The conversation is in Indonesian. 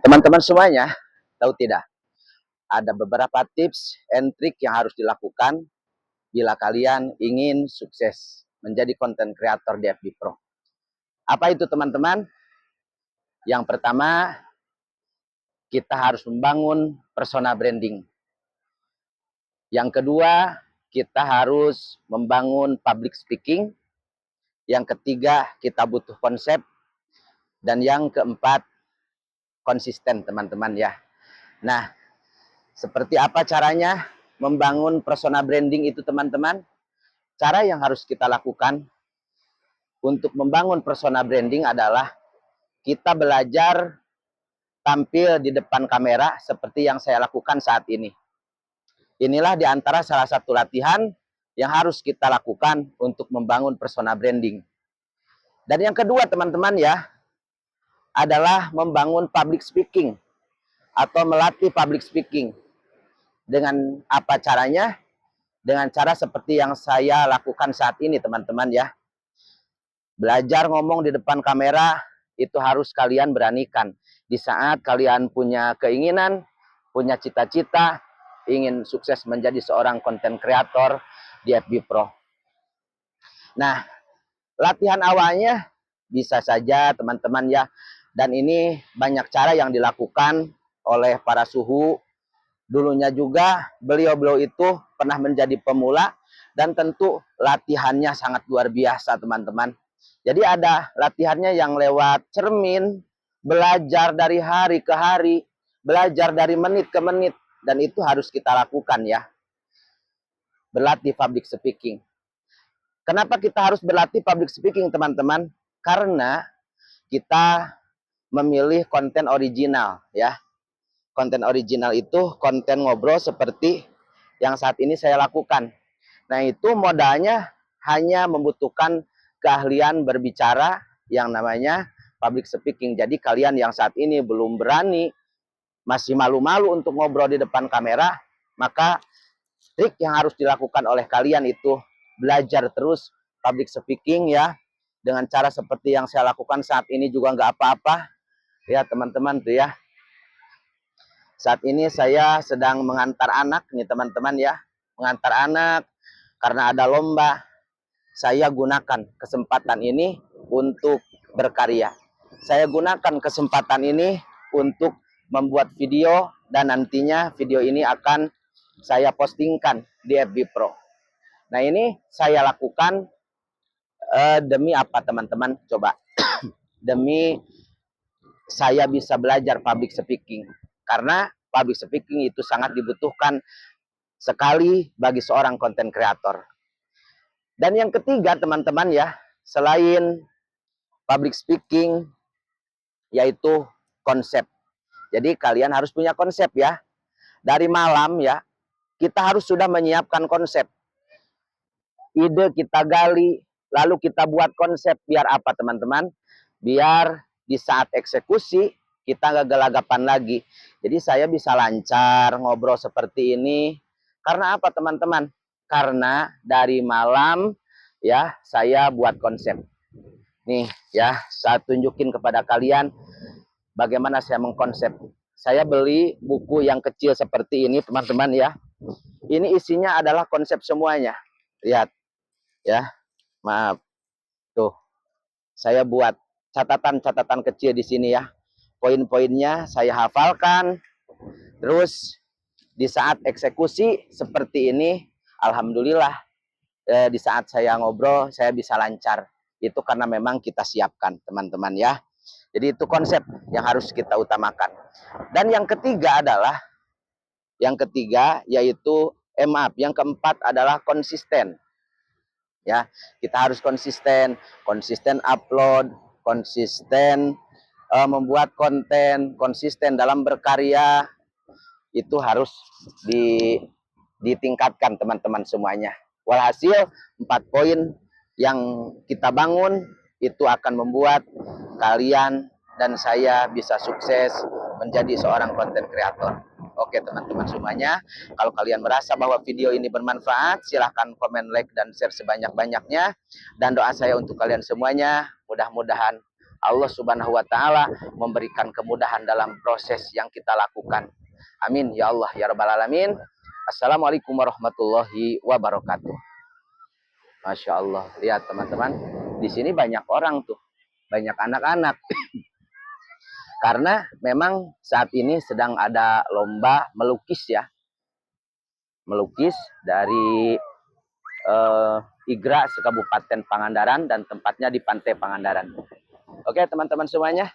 Teman-teman semuanya, tahu tidak? Ada beberapa tips and trik yang harus dilakukan bila kalian ingin sukses menjadi content creator di FB Pro. Apa itu teman-teman? Yang pertama, kita harus membangun persona branding. Yang kedua, kita harus membangun public speaking. Yang ketiga, kita butuh konsep. Dan yang keempat, konsisten teman-teman ya. Nah, seperti apa caranya membangun persona branding itu teman-teman? Cara yang harus kita lakukan untuk membangun persona branding adalah kita belajar tampil di depan kamera seperti yang saya lakukan saat ini. Inilah di antara salah satu latihan yang harus kita lakukan untuk membangun persona branding. Dan yang kedua teman-teman ya, adalah membangun public speaking atau melatih public speaking. Dengan apa caranya? Dengan cara seperti yang saya lakukan saat ini teman-teman ya. Belajar ngomong di depan kamera itu harus kalian beranikan. Di saat kalian punya keinginan, punya cita-cita, ingin sukses menjadi seorang content creator di FB Pro. Nah, latihan awalnya bisa saja teman-teman ya. Dan ini banyak cara yang dilakukan oleh para suhu. Dulunya juga beliau-beliau itu pernah menjadi pemula dan tentu latihannya sangat luar biasa teman-teman. Jadi ada latihannya yang lewat cermin, belajar dari hari ke hari, belajar dari menit ke menit, dan itu harus kita lakukan ya. Berlatih public speaking. Kenapa kita harus berlatih public speaking teman-teman? Karena kita memilih konten original ya. Konten original itu konten ngobrol seperti yang saat ini saya lakukan. Nah itu modalnya hanya membutuhkan keahlian berbicara yang namanya public speaking. Jadi kalian yang saat ini belum berani, masih malu-malu untuk ngobrol di depan kamera, maka trik yang harus dilakukan oleh kalian itu belajar terus public speaking ya. Dengan cara seperti yang saya lakukan saat ini juga nggak apa-apa. Ya teman-teman tuh ya. Saat ini saya sedang mengantar anak nih teman-teman ya. Mengantar anak karena ada lomba. Saya gunakan kesempatan ini untuk berkarya. Saya gunakan kesempatan ini untuk membuat video dan nantinya video ini akan saya postingkan di FB Pro. Nah ini saya lakukan demi apa teman-teman? Coba. Demi saya bisa belajar public speaking. Karena public speaking itu sangat dibutuhkan sekali bagi seorang content creator. Dan yang ketiga teman-teman ya, selain public speaking, yaitu konsep. Jadi kalian harus punya konsep ya. Dari malam ya, kita harus sudah menyiapkan konsep. Ide kita gali, lalu kita buat konsep biar apa teman-teman? Biar di saat eksekusi kita nggak gelagapan lagi. Jadi saya bisa lancar ngobrol seperti ini. Karena apa teman-teman? Karena dari malam ya saya buat konsep. Nih ya, saya tunjukin kepada kalian bagaimana saya mengkonsep. Saya beli buku yang kecil seperti ini teman-teman ya. Ini isinya adalah konsep semuanya. Lihat ya. Maaf. Tuh. Saya buat catatan-catatan kecil di sini ya. Poin-poinnya saya hafalkan. Terus di saat eksekusi seperti ini, alhamdulillah di saat saya ngobrol saya bisa lancar. Itu karena memang kita siapkan teman-teman ya. Jadi itu konsep yang harus kita utamakan. Dan yang ketiga adalah yaitu maaf, yang keempat adalah konsisten. Ya, kita harus konsisten upload, konsisten membuat konten, konsisten dalam berkarya. Itu harus ditingkatkan teman-teman semuanya. Walhasil 4 poin yang kita bangun itu akan membuat kalian dan saya bisa sukses menjadi seorang content creator. Oke teman-teman semuanya, kalau kalian merasa bahwa video ini bermanfaat, silahkan komen, like, dan share sebanyak-banyaknya. Dan doa saya untuk kalian semuanya, mudah-mudahan Allah Subhanahu wa taala memberikan kemudahan dalam proses yang kita lakukan. Amin ya Allah ya rabbal alamin. Assalamualaikum warahmatullahi wabarakatuh. Masya Allah, lihat teman-teman, di sini banyak orang tuh, banyak anak-anak. Karena memang saat ini sedang ada lomba melukis ya, melukis dari IGRA Kabupaten Pangandaran dan tempatnya di Pantai Pangandaran. Oke teman-teman semuanya,